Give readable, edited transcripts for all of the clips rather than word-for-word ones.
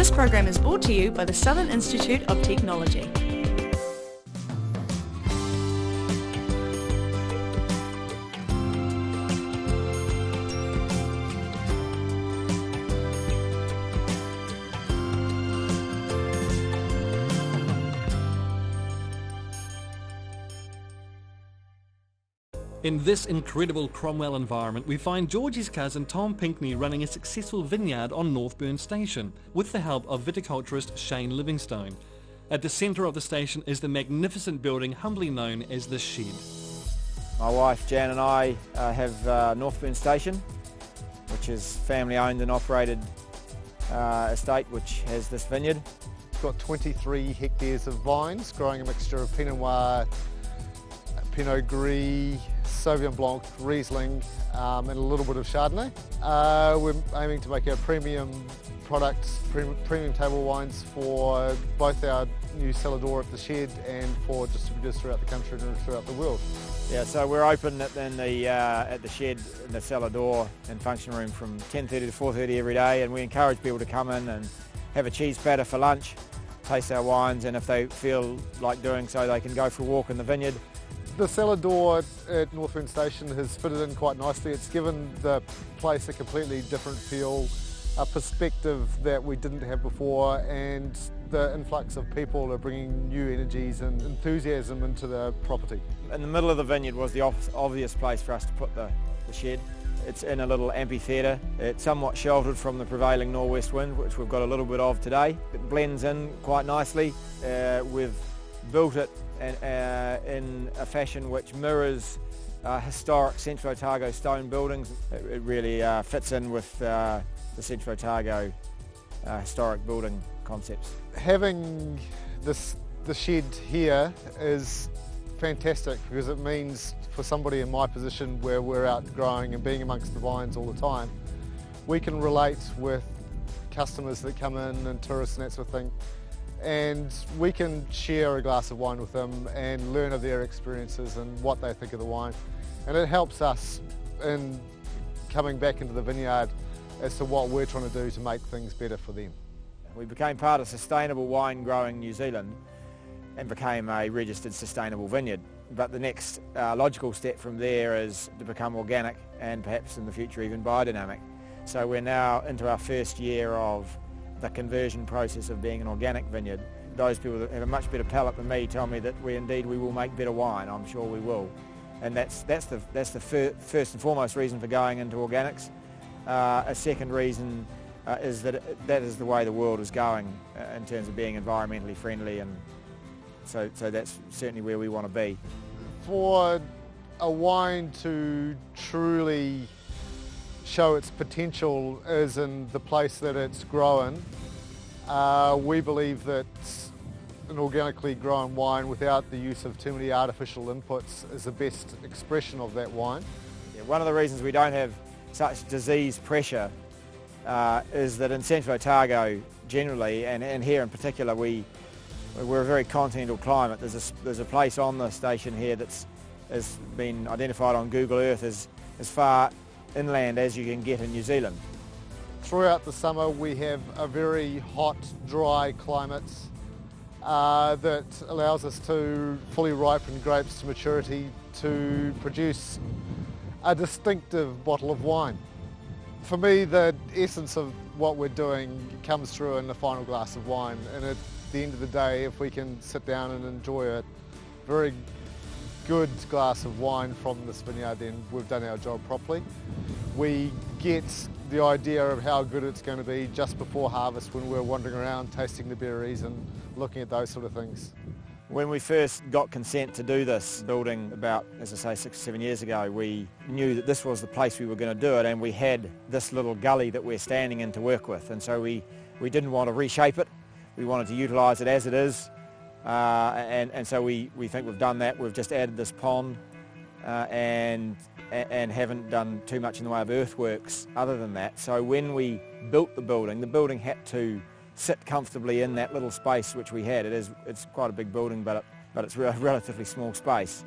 This program is brought to you by the Southern Institute of Technology. In this incredible Cromwell environment, we find Georgie's cousin Tom Pinkney running a successful vineyard on Northburn Station, with the help of viticulturist Shane Livingstone. At the centre of the station is the magnificent building humbly known as the Shed. My wife Jan and I have Northburn Station, which is family owned and operated estate which has this vineyard. It's got 23 hectares of vines growing a mixture of Pinot Noir, Pinot Gris, Sauvignon Blanc, Riesling and a little bit of Chardonnay. We're aiming to make our premium products, premium table wines for both our new cellar door at the Shed and for distributors throughout the country and throughout the world. Yeah, so we're open at the Shed in the cellar door and function room from 10:30 to 4:30 every day, and we encourage people to come in and have a cheese platter for lunch, taste our wines, and if they feel like doing so they can go for a walk in the vineyard. The cellar door at Northburn Station has fitted in quite nicely. It's given the place a completely different feel, a perspective that we didn't have before, and the influx of people are bringing new energies and enthusiasm into the property. In the middle of the vineyard was the obvious place for us to put the shed. It's in a little amphitheatre. It's somewhat sheltered from the prevailing northwest wind, which we've got a little bit of today. It blends in quite nicely. We've built it in a fashion which mirrors historic Central Otago stone buildings. It really fits in with the Central Otago historic building concepts. Having the shed here is fantastic because it means for somebody in my position where we're out growing and being amongst the vines all the time, we can relate with customers that come in and tourists and that sort of thing. And we can share a glass of wine with them and learn of their experiences and what they think of the wine. And it helps us in coming back into the vineyard as to what we're trying to do to make things better for them. We became part of Sustainable Wine Growing New Zealand and became a registered sustainable vineyard. But the next logical step from there is to become organic and perhaps in the future even biodynamic. So we're now into our first year of the conversion process of being an organic vineyard. Those people that have a much better palate than me tell me that we will make better wine. I'm sure we will, and that's the first and foremost reason for going into organics. A second reason is that is the way the world is going in terms of being environmentally friendly, and so that's certainly where we want to be. For a wine to truly show its potential is in the place that it's grown. We believe that an organically grown wine without the use of too many artificial inputs is the best expression of that wine. Yeah, one of the reasons we don't have such disease pressure is that in Central Otago generally, and here in particular, we're a very continental climate. There's a place on the station here has been identified on Google Earth as far inland as you can get in New Zealand. Throughout the summer we have a very hot, dry climate that allows us to fully ripen grapes to maturity to produce a distinctive bottle of wine. For me, the essence of what we're doing comes through in the final glass of wine, and at the end of the day, if we can sit down and enjoy a very good glass of wine from this vineyard, then we've done our job properly. We get the idea of how good it's going to be just before harvest when we're wandering around tasting the berries and looking at those sort of things. When we first got consent to do this building about, as I say, 6 or 7 years ago, we knew that this was the place we were going to do it, and we had this little gully that we're standing in to work with, and so we didn't want to reshape it. We wanted to utilise it as it is. And so we think we've done that. We've just added this pond and haven't done too much in the way of earthworks other than that. So when we built the building had to sit comfortably in that little space which we had. It's quite a big building, but it's a relatively small space.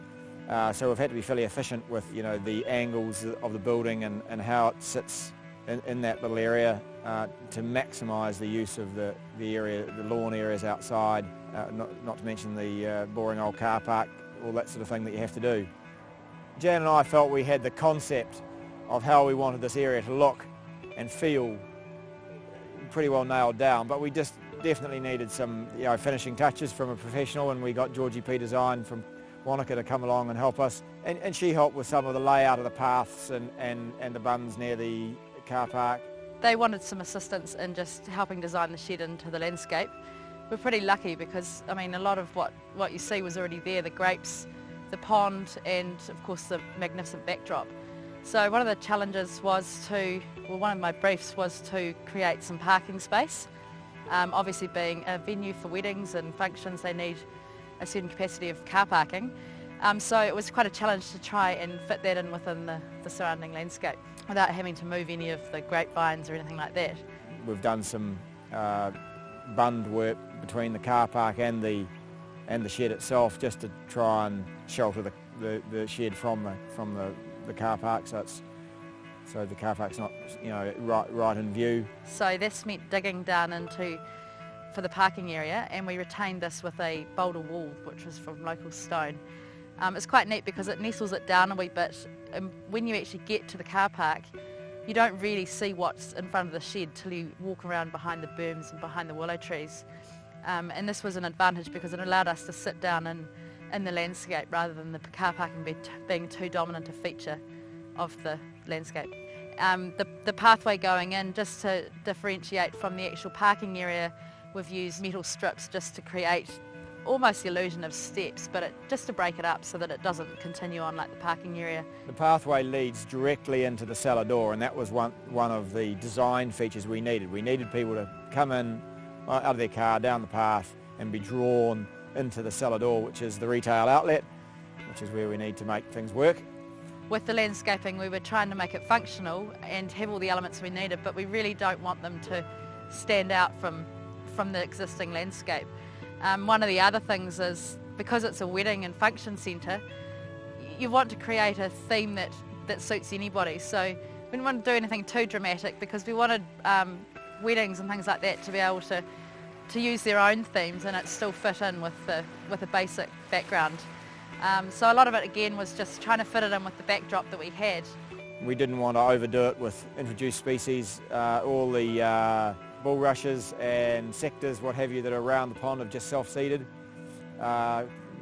So we've had to be fairly efficient with the angles of the building and how it sits in that little area to maximise the use of the area, the lawn areas outside, not to mention the boring old car park, all that sort of thing that you have to do. Jan and I felt we had the concept of how we wanted this area to look and feel pretty well nailed down, but we just definitely needed some finishing touches from a professional, and we got Georgie P Design from Wanaka to come along and help us, and she helped with some of the layout of the paths and the bunds near the car park. They wanted some assistance in just helping design the shed into the landscape. We're pretty lucky because, I mean, a lot of what you see was already there, the grapes, the pond, and of course the magnificent backdrop. So one of the challenges was one of my briefs was to create some parking space. Obviously being a venue for weddings and functions, they need a certain capacity of car parking. So it was quite a challenge to try and fit that in within the surrounding landscape without having to move any of the grapevines or anything like that. We've done some bund work between the car park and the shed itself, just to try and shelter the shed from the car park, so the car park's not right in view. So this meant digging down for the parking area, and we retained this with a boulder wall which was from local stone. It's quite neat because it nestles it down a wee bit, and when you actually get to the car park you don't really see what's in front of the shed till you walk around behind the berms and behind the willow trees. And this was an advantage because it allowed us to sit down in the landscape rather than the car parking being too dominant a feature of the landscape. The pathway going in, just to differentiate from the actual parking area, we've used metal strips just to create almost the illusion of steps, but just to break it up so that it doesn't continue on like the parking area. The pathway leads directly into the cellar door, and that was one of the design features we needed. We needed people to come in out of their car, down the path, and be drawn into the cellar door, which is the retail outlet, which is where we need to make things work. With the landscaping, we were trying to make it functional and have all the elements we needed, but we really don't want them to stand out from the existing landscape. One of the other things is, because it's a wedding and function centre, you want to create a theme that suits anybody. So we didn't want to do anything too dramatic because we wanted weddings and things like that to be able to use their own themes and it still fit in with a basic background. So a lot of it again was just trying to fit it in with the backdrop that we had. We didn't want to overdo it with introduced species. All the bulrushes and sectors, what have you, that are around the pond have just self-seeded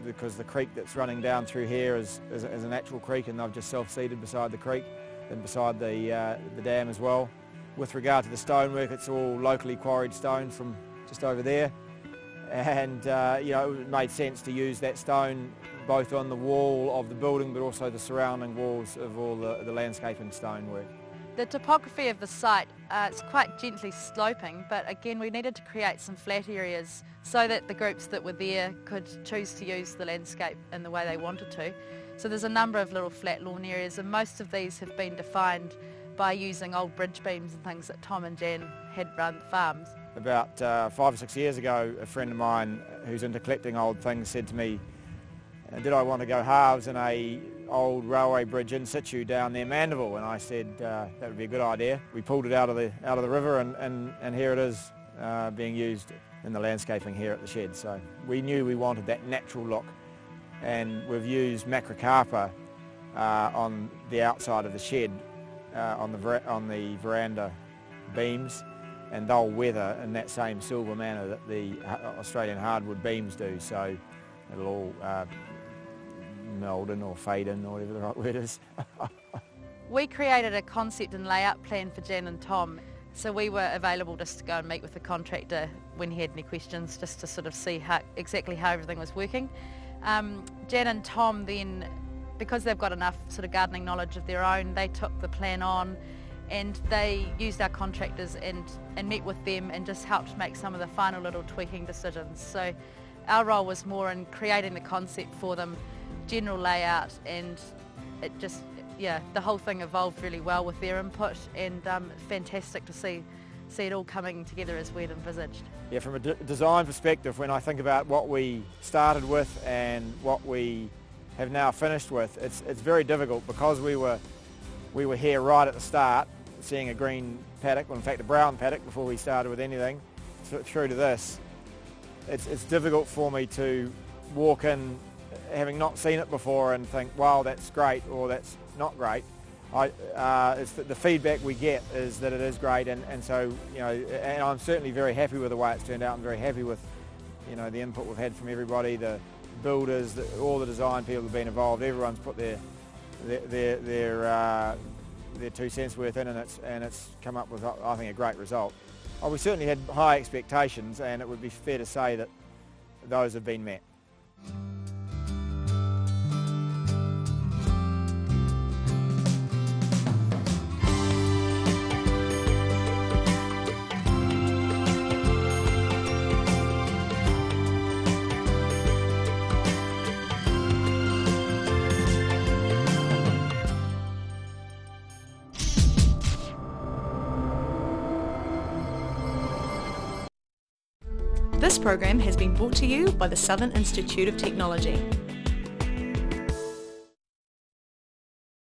because the creek that's running down through here is a natural creek, and they've just self-seeded beside the creek and beside the dam as well. With regard to the stonework, it's all locally quarried stone from just over there, and it made sense to use that stone both on the wall of the building but also the surrounding walls of all the landscaping stonework. The topography of the site, it's quite gently sloping, but again we needed to create some flat areas so that the groups that were there could choose to use the landscape in the way they wanted to. So there's a number of little flat lawn areas, and most of these have been defined by using old bridge beams and things that Tom and Jan had around the farms. About 5 or 6 years ago, a friend of mine who's into collecting old things said to me, did I want to go halves in a old railway bridge in situ down near Mandeville? And I said that would be a good idea. We pulled it out of the river, and here it is being used in the landscaping here at the shed. So we knew we wanted that natural look, and we've used macrocarpa on the outside of the shed on the veranda beams, and they'll weather in that same silver manner that the Australian hardwood beams do. So it'll all meld in or fade in, or whatever the right word is. We created a concept and layout plan for Jan and Tom, so we were available just to go and meet with the contractor when he had any questions, just to sort of see exactly how everything was working. Jan and Tom then, because they've got enough sort of gardening knowledge of their own, they took the plan on and they used our contractors and met with them and just helped make some of the final little tweaking decisions. So our role was more in creating the concept for them, general layout, and it just, the whole thing evolved really well with their input, and fantastic to see it all coming together as we'd envisaged. Yeah, from a design perspective, when I think about what we started with and what we have now finished with, it's very difficult because we were here right at the start. seeing a green paddock, well in fact a brown paddock before we started with anything, through to this, it's difficult for me to walk in having not seen it before and think, wow, that's great or that's not great. It's the feedback we get is that it is great, and so, you know, and I'm certainly very happy with the way it's turned out. I'm very happy with, you know, the input we've had from everybody, the builders, all the design people have been involved. Everyone's put their 2 cents worth in, and it's come up with, I think, a great result. We certainly had high expectations, and it would be fair to say that those have been met. This program has been brought to you by the Southern Institute of Technology.